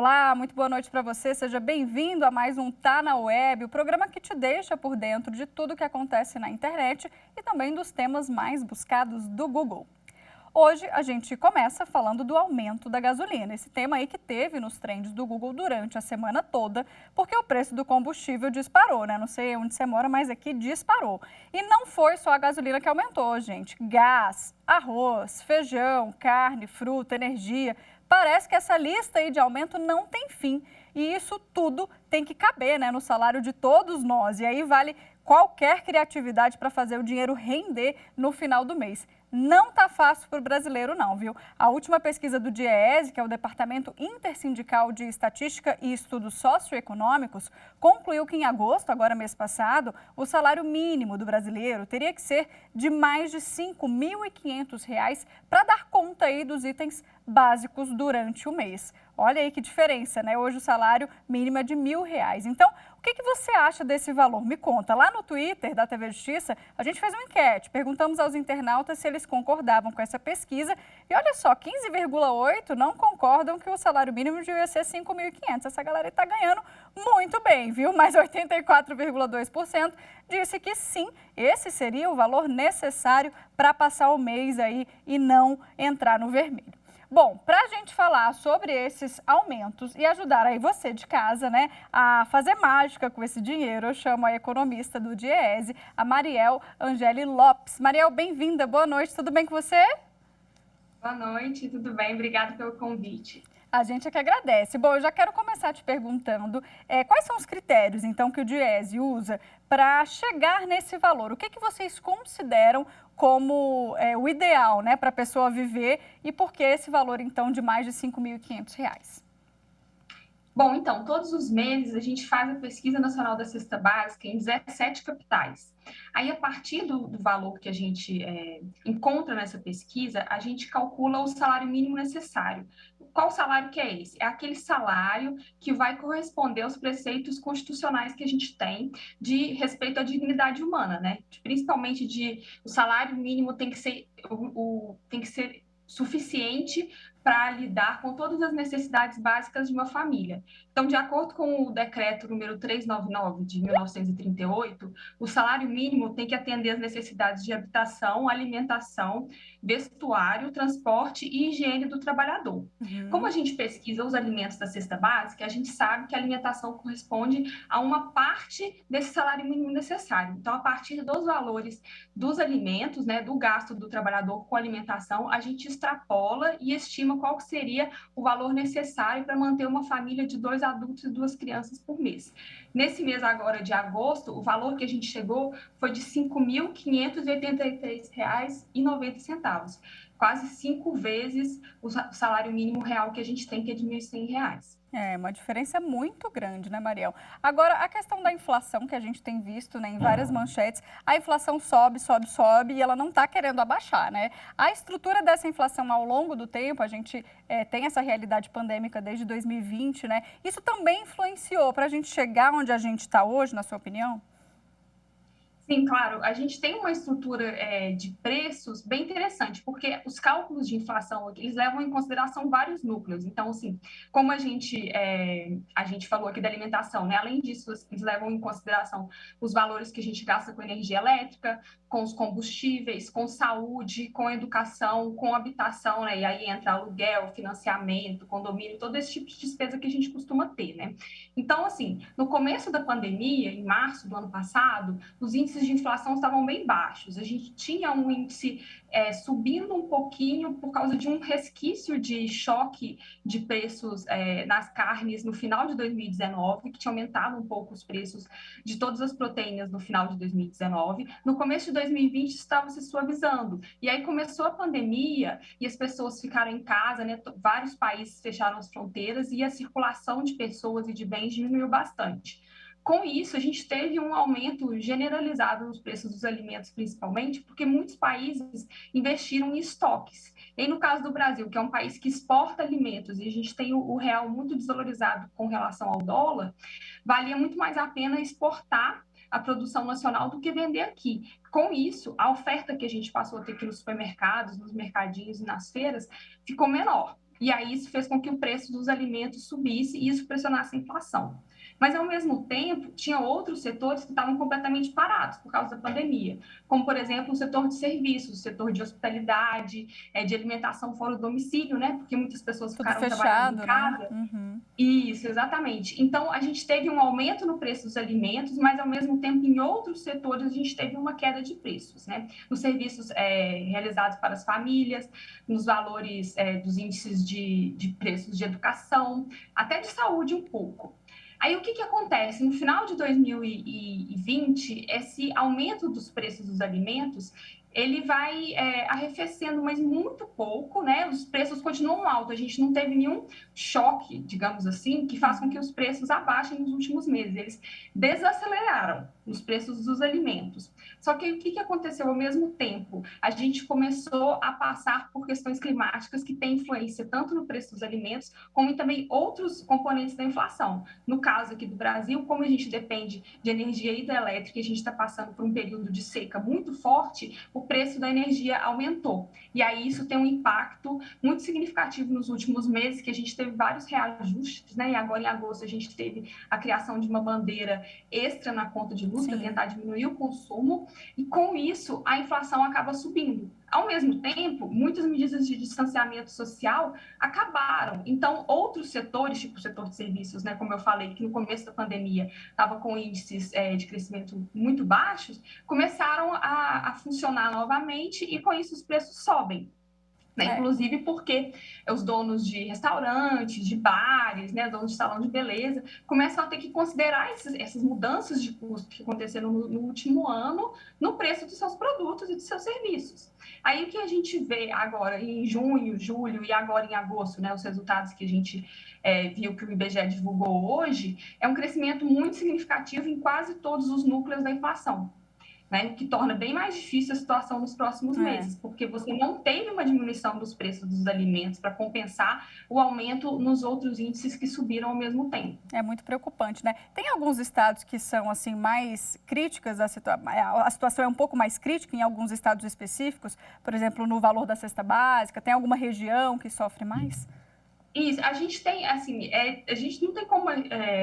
Olá, muito boa noite para você. Seja bem-vindo a mais um Tá na Web, o programa que te deixa por dentro de tudo que acontece na internet e também dos temas mais buscados do Google. Hoje a gente começa falando do aumento da gasolina, esse tema aí que teve nos trends do Google durante a semana toda, porque o preço do combustível disparou, né? Não sei onde você mora, mas aqui disparou. E não foi só a gasolina que aumentou, gente. Gás, arroz, feijão, carne, fruta, energia. Parece que essa lista aí de aumento não tem fim. E isso tudo tem que caber, né, no salário de todos nós. E aí vale qualquer criatividade para fazer o dinheiro render no final do mês. Não tá fácil para o brasileiro não, viu? A última pesquisa do DIEESE, que é o Departamento Intersindical de Estatística e Estudos Socioeconômicos, concluiu que em agosto, agora mês passado, o salário mínimo do brasileiro teria que ser de mais de R$ 5.500 para dar conta aí dos itens básicos durante o mês. Olha aí que diferença, né? Hoje o salário mínimo é de R$ 1.000. Então, o que você acha desse valor? Me conta. Lá no Twitter da TV Justiça, a gente fez uma enquete. Perguntamos aos internautas se eles concordavam com essa pesquisa. E olha só, 15,8% não concordam que o salário mínimo devia ser 5.500. Essa galera está ganhando muito bem, viu? Mas 84,2% disse que sim, esse seria o valor necessário para passar o mês aí e não entrar no vermelho. Bom, para a gente falar sobre esses aumentos e ajudar aí você de casa, né, a fazer mágica com esse dinheiro, eu chamo a economista do DIEESE, a Mariel Angeli Lopes. Mariel, bem-vinda, boa noite, tudo bem com você? Boa noite, tudo bem? Obrigada pelo convite. A gente é que agradece. Bom, eu já quero começar te perguntando quais são os critérios, então, que o DIEESE usa para chegar nesse valor. O que vocês consideram como o ideal, né, para a pessoa viver e por que esse valor, então, de mais de R$ 5.500? Bom, então, todos os meses a gente faz a pesquisa nacional da cesta básica em 17 capitais. Aí, a partir do valor que a gente encontra nessa pesquisa, a gente calcula o salário mínimo necessário. Qual salário que é esse? É aquele salário que vai corresponder aos preceitos constitucionais que a gente tem de respeito à dignidade humana, né? Principalmente o salário mínimo tem que ser suficiente para lidar com todas as necessidades básicas de uma família. Então, de acordo com o decreto número 399 de 1938, o salário mínimo tem que atender às necessidades de habitação, alimentação, vestuário, transporte e higiene do trabalhador. Como a gente pesquisa os alimentos da cesta básica, a gente sabe que a alimentação corresponde a uma parte desse salário mínimo necessário. Então, a partir dos valores dos alimentos, né, do gasto do trabalhador com alimentação, a gente extrapola e estima qual seria o valor necessário para manter uma família de 2 adultos e 2 crianças por mês. Nesse mês agora de agosto, o valor que a gente chegou foi de R$ 5.583,90, quase 5 vezes o salário mínimo real que a gente tem, que é de R$ 1.100. É uma diferença muito grande, né, Mariel? Agora, a questão da inflação que a gente tem visto, né, em várias manchetes, a inflação sobe, sobe, sobe e ela não está querendo abaixar, né? A estrutura dessa inflação ao longo do tempo, a gente tem essa realidade pandêmica desde 2020, né? Isso também influenciou para a gente chegar onde a gente está hoje, na sua opinião? Sim, claro. A gente tem uma estrutura de preços bem interessante, porque os cálculos de inflação eles levam em consideração vários núcleos. Então, assim, como a gente falou aqui da alimentação, né? Além disso, eles levam em consideração os valores que a gente gasta com energia elétrica, com os combustíveis, com saúde, com educação, com habitação, né? E aí entra aluguel, financiamento, condomínio, todo esse tipo de despesa que a gente costuma ter, né? Então, assim, no começo da pandemia, em março do ano passado, os índices de inflação estavam bem baixos. A gente tinha um índice subindo um pouquinho por causa de um resquício de choque de preços nas carnes no final de 2019, que tinha aumentado um pouco os preços de todas as proteínas no final de 2019. No começo de 2020 estava se suavizando. E aí começou a pandemia e as pessoas ficaram em casa, né? Vários países fecharam as fronteiras e a circulação de pessoas e de bens diminuiu bastante. Com isso, a gente teve um aumento generalizado nos preços dos alimentos, principalmente, porque muitos países investiram em estoques. E no caso do Brasil, que é um país que exporta alimentos, e a gente tem o real muito desvalorizado com relação ao dólar, valia muito mais a pena exportar a produção nacional do que vender aqui. Com isso, a oferta que a gente passou a ter aqui nos supermercados, nos mercadinhos e nas feiras ficou menor. e aí isso fez com que o preço dos alimentos subisse e isso pressionasse a inflação. Mas, ao mesmo tempo, tinha outros setores que estavam completamente parados por causa da pandemia, como, por exemplo, o setor de serviços, o setor de hospitalidade, de alimentação fora do domicílio, né? Porque muitas pessoas Tudo ficaram trabalhando em fechado, né? casa. Uhum. Isso, exatamente. Então, a gente teve um aumento no preço dos alimentos, mas, ao mesmo tempo, em outros setores, a gente teve uma queda de preços, né? Nos serviços realizados para as famílias, nos valores dos índices de preços de educação, até de saúde um pouco. Aí, o que acontece? No final de 2020, esse aumento dos preços dos alimentos, ele vai arrefecendo, mas muito pouco, né? Os preços continuam altos, a gente não teve nenhum choque, digamos assim, que faz com que os preços abaixem nos últimos meses. Eles desaceleraram os preços dos alimentos. Só que o que aconteceu ao mesmo tempo? A gente começou a passar por questões climáticas que têm influência tanto no preço dos alimentos, como também outros componentes da inflação. No caso aqui do Brasil, como a gente depende de energia hidrelétrica e a gente está passando por um período de seca muito forte, o preço da energia aumentou. E aí isso tem um impacto muito significativo nos últimos meses, que a gente teve vários reajustes, né? E agora em agosto a gente teve a criação de uma bandeira extra na conta de luz para tentar diminuir o consumo, e com isso a inflação acaba subindo. Ao mesmo tempo, muitas medidas de distanciamento social acabaram. Então, outros setores, tipo o setor de serviços, né, como eu falei, que no começo da pandemia estava com índices de crescimento muito baixos, começaram a funcionar novamente e, com isso, os preços sobem. Né? Inclusive porque os donos de restaurantes, de bares, né, donos de salão de beleza, começam a ter que considerar essas mudanças de custo que aconteceram no último ano no preço dos seus produtos e dos seus serviços. Aí o que a gente vê agora em junho, julho e agora em agosto, né, os resultados que a gente viu que o IBGE divulgou hoje, é um crescimento muito significativo em quase todos os núcleos da inflação. Né, que torna bem mais difícil a situação nos próximos meses, porque você não teve uma diminuição dos preços dos alimentos para compensar o aumento nos outros índices que subiram ao mesmo tempo. É muito preocupante, né? Tem alguns estados que são assim mais críticas, a situação é um pouco mais crítica em alguns estados específicos, por exemplo, no valor da cesta básica, tem alguma região que sofre mais? Isso, a gente tem, assim, a gente não tem como a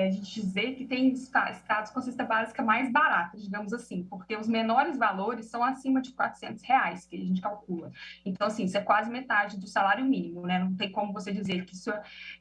gente dizer que tem estados com cesta básica mais barata, digamos assim, porque os menores valores são acima de R$ 400, que a gente calcula. Então, assim, isso é quase metade do salário mínimo, né? Não tem como você dizer que isso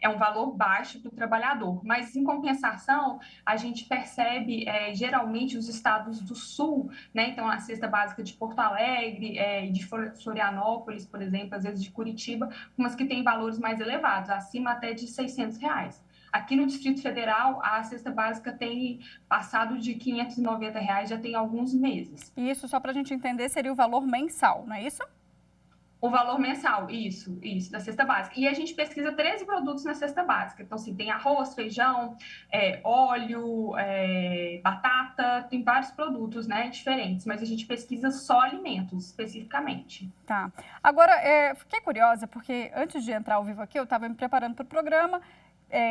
é um valor baixo para o trabalhador. Mas, em compensação, a gente percebe, geralmente, os estados do Sul, né? Então, a cesta básica de Porto Alegre, de Florianópolis, por exemplo, às vezes de Curitiba, umas que têm valores mais elevados, acima até de R$ 600. Aqui no Distrito Federal, a cesta básica tem passado de R$ 590 já tem alguns meses. E isso, só para a gente entender, seria o valor mensal, não é isso? O valor mensal, isso, da cesta básica. E a gente pesquisa 13 produtos na cesta básica. Então, assim, tem arroz, feijão, óleo, batata, tem vários produtos, né, diferentes, mas a gente pesquisa só alimentos, especificamente. Tá. Agora, fiquei curiosa, porque antes de entrar ao vivo aqui, eu estava me preparando para o programa,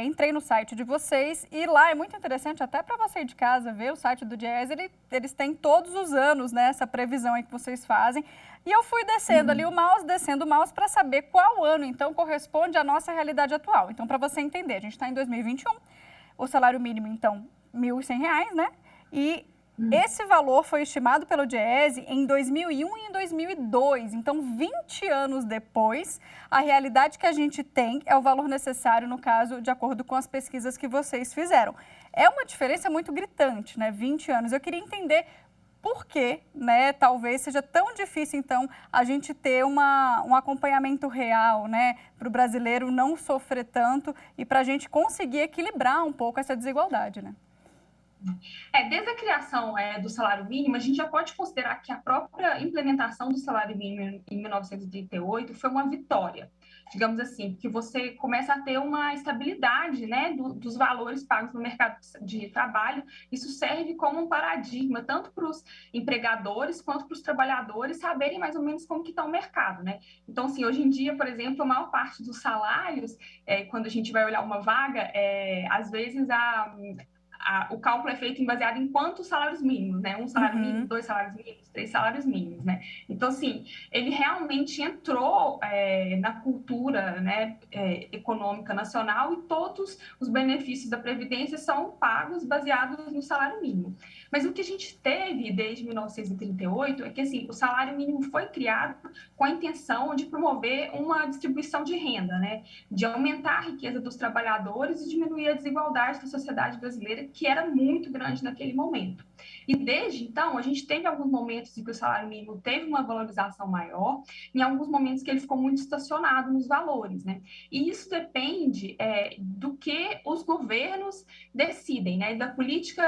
entrei no site de vocês e lá é muito interessante, até para você ir de casa ver o site do DIEESE, eles têm todos os anos, né, essa previsão aí que vocês fazem. E eu fui descendo ali descendo o mouse para saber qual ano, então, corresponde à nossa realidade atual. Então, para você entender, a gente está em 2021, o salário mínimo, então, R$ 1.100, né? E esse valor foi estimado pelo DIEESE em 2001 e em 2002. Então, 20 anos depois, a realidade que a gente tem é o valor necessário, no caso, de acordo com as pesquisas que vocês fizeram. É uma diferença muito gritante, né? 20 anos. Eu queria entender por que, né, talvez seja tão difícil, então, a gente ter um acompanhamento real, né, para o brasileiro não sofrer tanto e para a gente conseguir equilibrar um pouco essa desigualdade, né? Desde a criação do salário mínimo, a gente já pode considerar que a própria implementação do salário mínimo em 1938 foi uma vitória, digamos assim, porque você começa a ter uma estabilidade, né, dos valores pagos no mercado de trabalho. Isso serve como um paradigma, tanto para os empregadores quanto para os trabalhadores saberem mais ou menos como que está o mercado, né? Então, assim, hoje em dia, por exemplo, a maior parte dos salários, quando a gente vai olhar uma vaga, às vezes o cálculo é feito baseado em quantos salários mínimos, né? Um salário mínimo, 2 salários mínimos, 3 salários mínimos, né? Então, assim, ele realmente entrou na cultura, né, econômica nacional, e todos os benefícios da Previdência são pagos baseados no salário mínimo. Mas o que a gente teve desde 1938 é que, assim, o salário mínimo foi criado com a intenção de promover uma distribuição de renda, né? De aumentar a riqueza dos trabalhadores e diminuir a desigualdade da sociedade brasileira, que era muito grande naquele momento. E desde então, a gente teve alguns momentos em que o salário mínimo teve uma valorização maior, em alguns momentos que ele ficou muito estacionado nos valores, né? E isso depende do que os governos decidem, né? Da política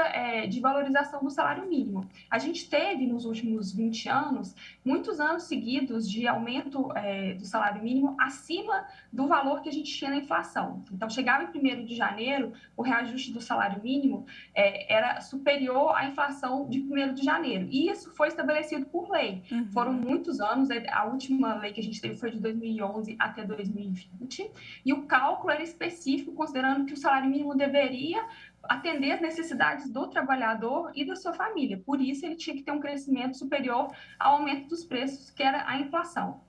de valorização do salário mínimo. A gente teve, nos últimos 20 anos, muitos anos seguidos de aumento do salário mínimo acima do valor que a gente tinha na inflação. Então, chegava em 1º de janeiro, o reajuste do salário mínimo era superior à inflação de 1º de janeiro. E isso foi estabelecido por lei. Foram muitos anos, a última lei que a gente teve foi de 2011 até 2020, e o cálculo era específico, considerando que o salário mínimo deveria atender às necessidades do trabalhador e da sua família. Por isso, ele tinha que ter um crescimento superior ao aumento dos preços, que era a inflação.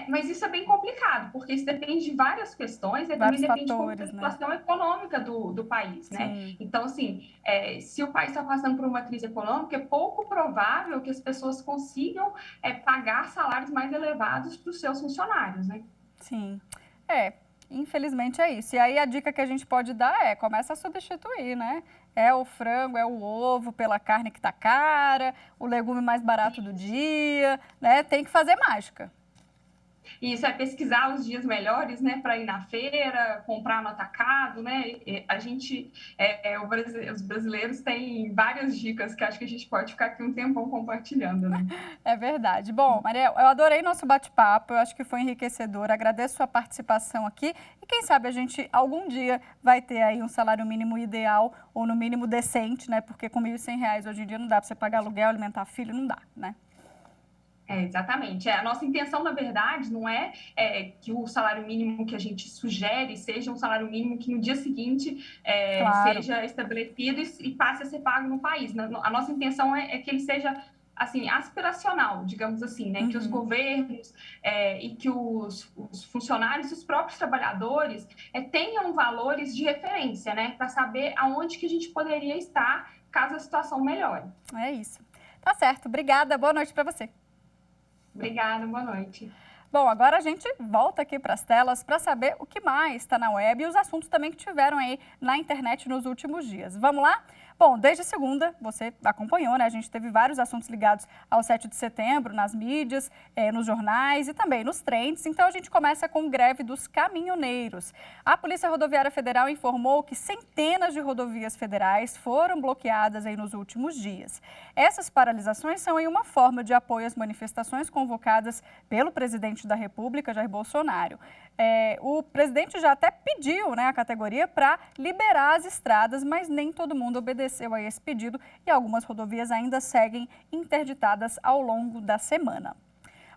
Mas isso é bem complicado, porque isso depende de várias questões, e também depende da situação econômica do país, né? Então, assim, se o país está passando por uma crise econômica, é pouco provável que as pessoas consigam pagar salários mais elevados para os seus funcionários, né? Sim, infelizmente é isso. E aí a dica que a gente pode dar começa a substituir, né? É o frango, é o ovo pela carne que está cara, o legume mais barato do dia, né? Tem que fazer mágica. Isso é pesquisar os dias melhores, né, para ir na feira, comprar no atacado, né? A gente, os brasileiros têm várias dicas que acho que a gente pode ficar aqui um tempão compartilhando, né? É verdade. Bom, Mariel, eu adorei nosso bate-papo, eu acho que foi enriquecedor, agradeço a sua participação aqui e quem sabe a gente algum dia vai ter aí um salário mínimo ideal ou no mínimo decente, né? Porque com R$1.100 hoje em dia não dá para você pagar aluguel, alimentar filho, não dá, né? Exatamente. A nossa intenção, na verdade, não é que o salário mínimo que a gente sugere seja um salário mínimo que no dia seguinte seja estabelecido e passe a ser pago no país. A nossa intenção é que ele seja assim, aspiracional, digamos assim, né? Que os governos e que os funcionários, os próprios trabalhadores tenham valores de referência, né? Para saber aonde que a gente poderia estar caso a situação melhore. É isso. Tá certo. Obrigada. Boa noite para você. Obrigada, boa noite. Bom, agora a gente volta aqui para as telas para saber o que mais está na web e os assuntos também que tiveram aí na internet nos últimos dias. Vamos lá? Bom, desde segunda, você acompanhou, né? A gente teve vários assuntos ligados ao 7 de setembro, nas mídias, nos jornais e também nos trends. Então, a gente começa com greve dos caminhoneiros. A Polícia Rodoviária Federal informou que centenas de rodovias federais foram bloqueadas aí nos últimos dias. Essas paralisações são aí uma forma de apoio às manifestações convocadas pelo presidente da República, Jair Bolsonaro. O presidente já até pediu, né, a categoria para liberar as estradas, mas nem todo mundo obedeceu a esse pedido e algumas rodovias ainda seguem interditadas ao longo da semana.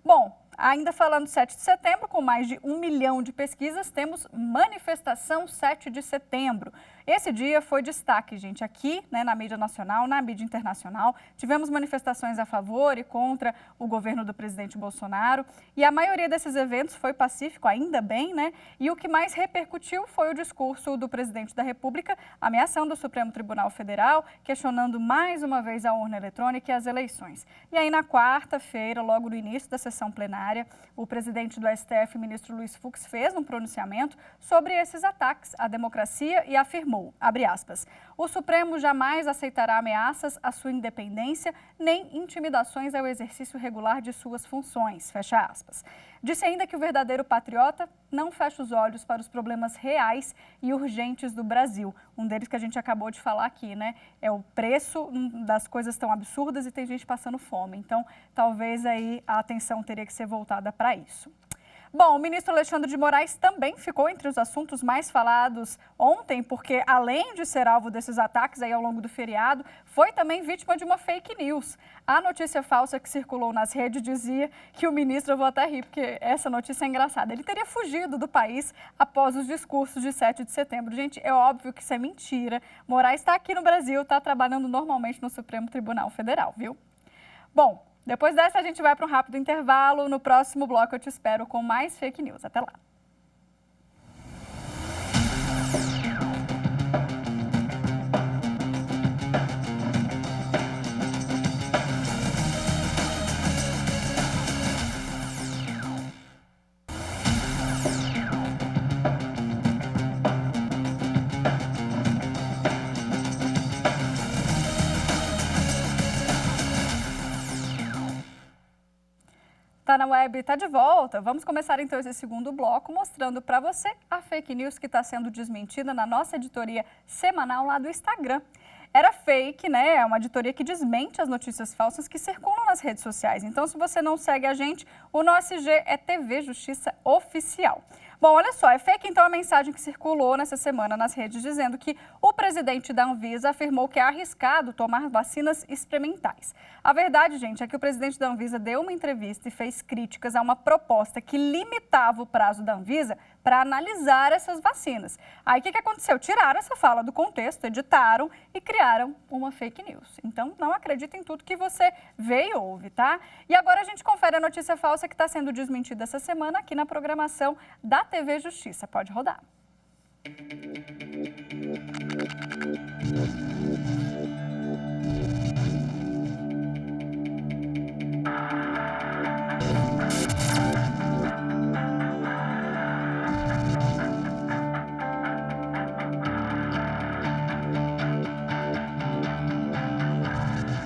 Bom, ainda falando do 7 de setembro, com mais de 1 milhão de pesquisas, temos manifestação 7 de setembro. Esse dia foi destaque, gente, aqui, né, na mídia nacional, na mídia internacional. Tivemos manifestações a favor e contra o governo do presidente Bolsonaro. E a maioria desses eventos foi pacífico, ainda bem, né? E o que mais repercutiu foi o discurso do presidente da República, ameaçando o Supremo Tribunal Federal, questionando mais uma vez a urna eletrônica e as eleições. E aí, na quarta-feira, logo no início da sessão plenária, o presidente do STF, ministro Luiz Fux, fez um pronunciamento sobre esses ataques à democracia e afirmou, abre aspas, o Supremo jamais aceitará ameaças à sua independência nem intimidações ao exercício regular de suas funções, fecha aspas. Disse ainda que o verdadeiro patriota não fecha os olhos para os problemas reais e urgentes do Brasil. Um deles que a gente acabou de falar aqui, né? É o preço das coisas tão absurdas e tem gente passando fome. Então, talvez aí a atenção teria que ser voltada para isso. Bom, o ministro Alexandre de Moraes também ficou entre os assuntos mais falados ontem, porque além de ser alvo desses ataques aí ao longo do feriado, foi também vítima de uma fake news. A notícia falsa que circulou nas redes dizia que o ministro, eu vou até rir, porque essa notícia é engraçada, ele teria fugido do país após os discursos de 7 de setembro. Gente, é óbvio que isso é mentira. Moraes está aqui no Brasil, está trabalhando normalmente no Supremo Tribunal Federal, viu? Bom, depois dessa, a gente vai para um rápido intervalo. No próximo bloco, eu te espero com mais fake news. Até lá. Tá na Web, tá de volta. Vamos começar então esse segundo bloco mostrando para você a fake news que está sendo desmentida na nossa editoria semanal lá do Instagram. Era fake, né? É uma editoria que desmente as notícias falsas que circulam nas redes sociais. Então, se você não segue a gente, o nosso IG é TV Justiça Oficial. Bom, olha só, é fake então a mensagem que circulou nessa semana nas redes dizendo que o presidente da Anvisa afirmou que é arriscado tomar vacinas experimentais. A verdade, gente, é que o presidente da Anvisa deu uma entrevista e fez críticas a uma proposta que limitava o prazo da Anvisa para analisar essas vacinas. Aí o que aconteceu? Tiraram essa fala do contexto, editaram e criaram uma fake news. Então, não acredita em tudo que você vê e ouve, tá? E agora a gente confere a notícia falsa que está sendo desmentida essa semana aqui na programação da TV Justiça. Pode rodar.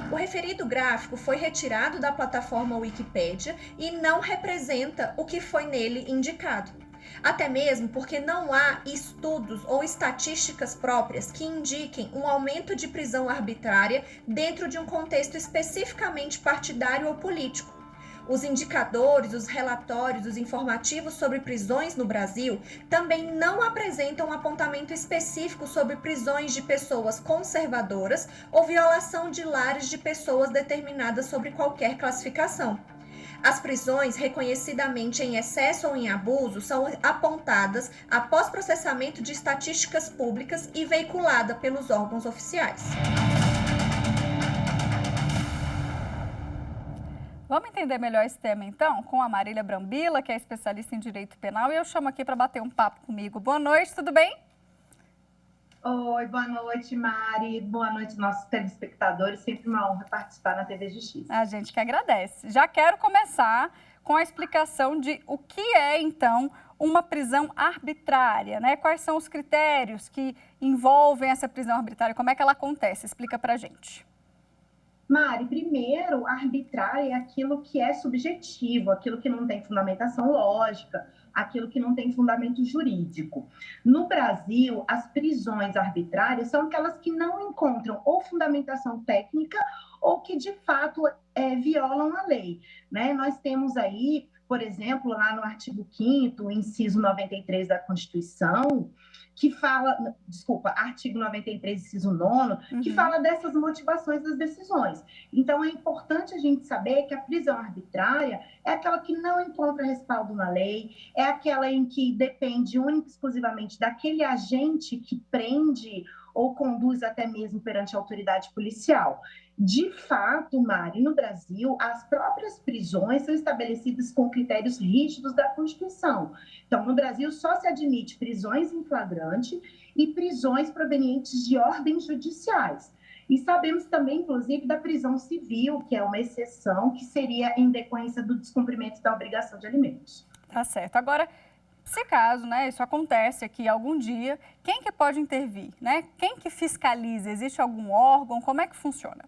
O referido gráfico foi retirado da plataforma Wikipédia e não representa o que foi nele indicado. Até mesmo porque não há estudos ou estatísticas próprias que indiquem um aumento de prisão arbitrária dentro de um contexto especificamente partidário ou político. Os indicadores, os relatórios, os informativos sobre prisões no Brasil também não apresentam um apontamento específico sobre prisões de pessoas conservadoras ou violação de lares de pessoas determinadas sobre qualquer classificação. As prisões reconhecidamente em excesso ou em abuso são apontadas após processamento de estatísticas públicas e veiculada pelos órgãos oficiais. Vamos entender melhor esse tema, então, com a Marília Brambila, que é especialista em Direito Penal, e eu chamo aqui para bater um papo comigo. Boa noite, tudo bem? Oi, boa noite, Mari. Boa noite, nossos telespectadores. Sempre uma honra participar na TV Justiça. A gente que agradece. Já quero começar com a explicação de o que é, então, uma prisão arbitrária, né? Quais são os critérios que envolvem essa prisão arbitrária? Como é que ela acontece? Explica para a gente. Mari, primeiro, arbitrário é aquilo que é subjetivo, aquilo que não tem fundamentação lógica, aquilo que não tem fundamento jurídico. No Brasil, as prisões arbitrárias são aquelas que não encontram ou fundamentação técnica ou que, de fato, violam a lei, né? Nós temos aí, por exemplo, lá no artigo 5º, inciso 93 da Constituição, que fala, artigo 93, inciso 9º, que fala dessas motivações das decisões. Então, é importante a gente saber que a prisão arbitrária é aquela que não encontra respaldo na lei, é aquela em que depende única e exclusivamente daquele agente que prende ou conduz até mesmo perante a autoridade policial. De fato, Mari, no Brasil, as próprias prisões são estabelecidas com critérios rígidos da Constituição. Então, no Brasil, só se admite prisões em flagrante e prisões provenientes de ordens judiciais. E sabemos também, inclusive, da prisão civil, que é uma exceção, que seria em decorrência do descumprimento da obrigação de alimentos. Tá certo. Agora, se caso, né, isso acontece aqui algum dia, quem que pode intervir, né? Quem que fiscaliza? Existe algum órgão? Como é que funciona?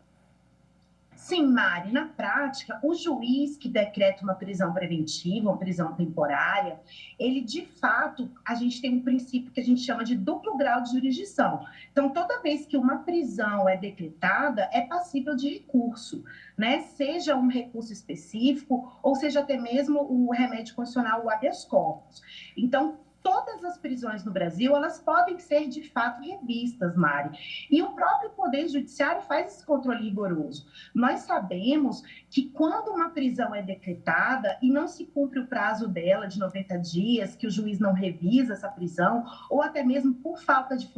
Sim, Mari, na prática, o juiz que decreta uma prisão preventiva, uma prisão temporária, ele de fato, a gente tem um princípio que a gente chama de duplo grau de jurisdição. Então, toda vez que uma prisão é decretada, é passível de recurso, né? Seja um recurso específico, ou seja até mesmo o remédio constitucional, o habeas corpus. Então, todas as prisões no Brasil, elas podem ser de fato revistas, Mari. E o próprio Poder Judiciário faz esse controle rigoroso. Nós sabemos que quando uma prisão é decretada e não se cumpre o prazo dela de 90 dias, que o juiz não revisa essa prisão, ou até mesmo por falta de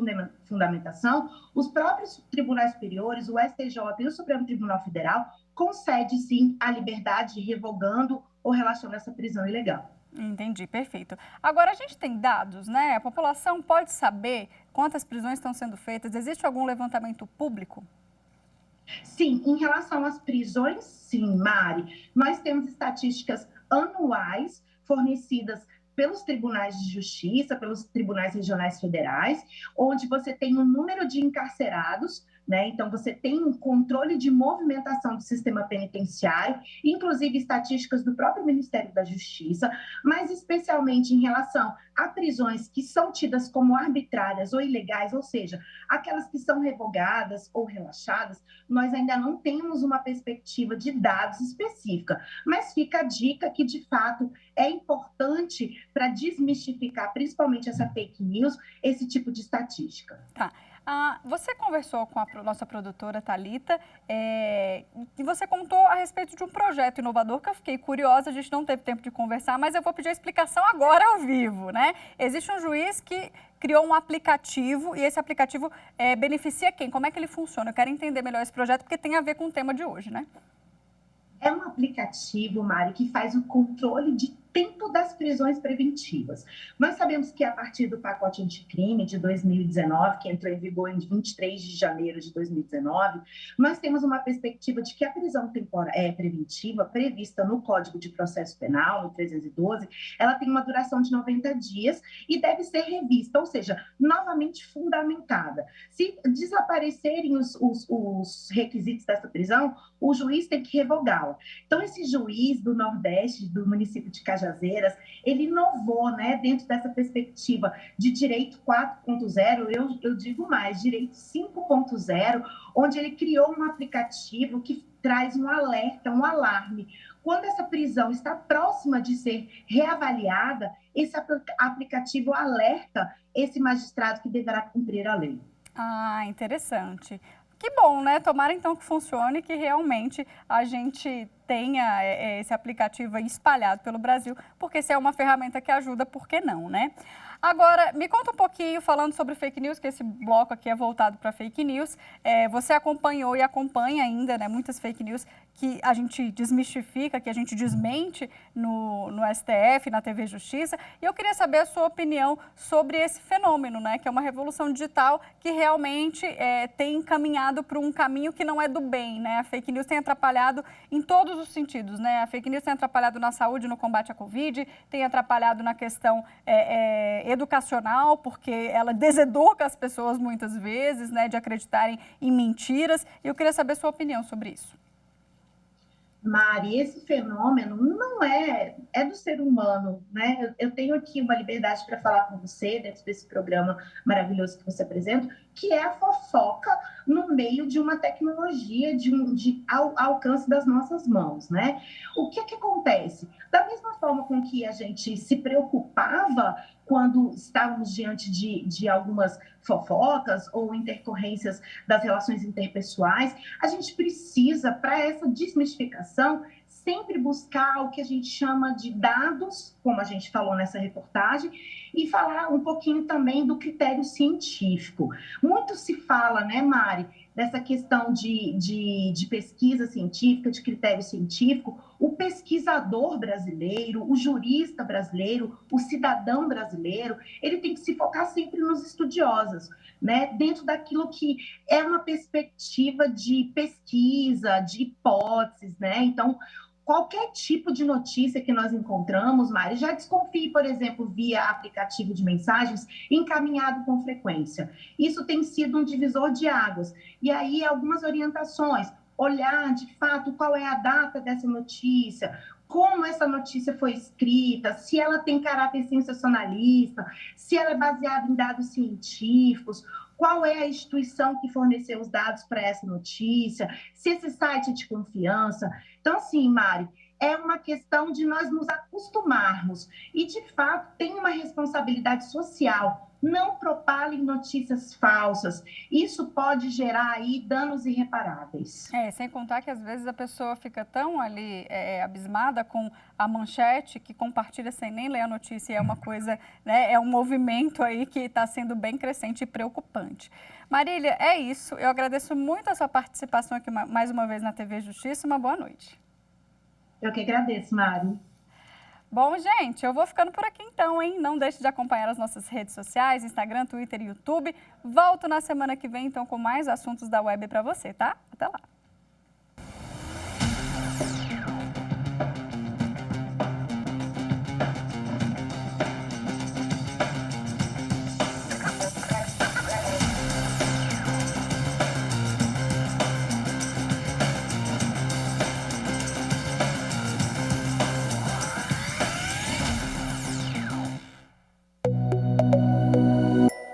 fundamentação, os próprios tribunais superiores, o STJ e o Supremo Tribunal Federal, concedem sim a liberdade revogando ou relacionando essa prisão ilegal. Entendi, perfeito. Agora, a gente tem dados, né? A população pode saber quantas prisões estão sendo feitas? Existe algum levantamento público? Sim, em relação às prisões, sim, Mari. Nós temos estatísticas anuais fornecidas pelos tribunais de justiça, pelos tribunais regionais federais, onde você tem um número de encarcerados, né? Então, você tem um controle de movimentação do sistema penitenciário, inclusive estatísticas do próprio Ministério da Justiça, mas especialmente em relação a prisões que são tidas como arbitrárias ou ilegais, ou seja, aquelas que são revogadas ou relaxadas, nós ainda não temos uma perspectiva de dados específica, mas fica a dica que, de fato, é importante para desmistificar, principalmente essa fake news, esse tipo de estatística. Tá. Você conversou com a nossa produtora Thalita e você contou a respeito de um projeto inovador que eu fiquei curiosa, a gente não teve tempo de conversar, mas eu vou pedir a explicação agora ao vivo, né? Existe um juiz que criou um aplicativo e esse aplicativo beneficia quem? Como é que ele funciona? Eu quero entender melhor esse projeto porque tem a ver com o tema de hoje, né? É um aplicativo, Mari, que faz o controle de tempo das prisões preventivas. Nós sabemos que a partir do pacote anticrime de 2019, que entrou em vigor em 23 de janeiro de 2019, nós temos uma perspectiva de que a prisão preventiva prevista no Código de Processo Penal, no 312, ela tem uma duração de 90 dias e deve ser revista, ou seja, novamente fundamentada. Se desaparecerem os requisitos dessa prisão, o juiz tem que revogá-la. Então, esse juiz do Nordeste, do município de Cajazeiras, ele inovou, né, dentro dessa perspectiva de direito 4.0, eu digo mais, direito 5.0, onde ele criou um aplicativo que traz um alerta, um alarme. Quando essa prisão está próxima de ser reavaliada, esse aplicativo alerta esse magistrado que deverá cumprir a lei. Interessante. Que bom, né? Tomara então que funcione, que realmente a gente tenha esse aplicativo aí espalhado pelo Brasil, porque se é uma ferramenta que ajuda, por que não, né? Agora, me conta um pouquinho, falando sobre fake news, que esse bloco aqui é voltado para fake news. Você acompanhou e acompanha ainda, né, muitas fake news que a gente desmistifica, que a gente desmente no STF, na TV Justiça. E eu queria saber a sua opinião sobre esse fenômeno, né, que é uma revolução digital que realmente tem caminhado para um caminho que não é do bem, né? A fake news tem atrapalhado em todos os sentidos, né? A fake news tem atrapalhado na saúde, no combate à Covid, tem atrapalhado na questão educacional, porque ela deseduca as pessoas muitas vezes, né, de acreditarem em mentiras. E eu queria saber a sua opinião sobre isso. Mari, esse fenômeno não é do ser humano, né? Eu tenho aqui uma liberdade para falar com você dentro desse programa maravilhoso que você apresenta, que é a fofoca no meio de uma tecnologia ao alcance das nossas mãos, né? O que acontece? Da mesma forma com que a gente se preocupava quando estávamos diante de algumas fofocas ou intercorrências das relações interpessoais, a gente precisa, para essa desmistificação, sempre buscar o que a gente chama de dados, como a gente falou nessa reportagem, e falar um pouquinho também do critério científico. Muito se fala, né, Mari, dessa questão de pesquisa científica, de critério científico. O pesquisador brasileiro, o jurista brasileiro, o cidadão brasileiro, ele tem que se focar sempre nos estudiosos, né? Dentro daquilo que é uma perspectiva de pesquisa, de hipóteses, né? Então, qualquer tipo de notícia que nós encontramos, Mari, já desconfie, por exemplo, via aplicativo de mensagens encaminhado com frequência. Isso tem sido um divisor de águas. E aí, algumas orientações. olhar de fato qual é a data dessa notícia, como essa notícia foi escrita, se ela tem caráter sensacionalista, se ela é baseada em dados científicos, qual é a instituição que forneceu os dados para essa notícia, se esse site é de confiança. Então, assim, Mari, é uma questão de nós nos acostumarmos e, de fato, tem uma responsabilidade social. Não propalem notícias falsas. Isso pode gerar aí danos irreparáveis. Sem contar que às vezes a pessoa fica tão ali abismada com a manchete que compartilha sem nem ler a notícia. E é uma coisa, né, é um movimento aí que está sendo bem crescente e preocupante. Marília, é isso. Eu agradeço muito a sua participação aqui mais uma vez na TV Justiça. Uma boa noite. Eu que agradeço, Mari. Bom, gente, eu vou ficando por aqui então, hein? Não deixe de acompanhar as nossas redes sociais, Instagram, Twitter e YouTube. Volto na semana que vem, então, com mais assuntos da web para você, tá? Até lá!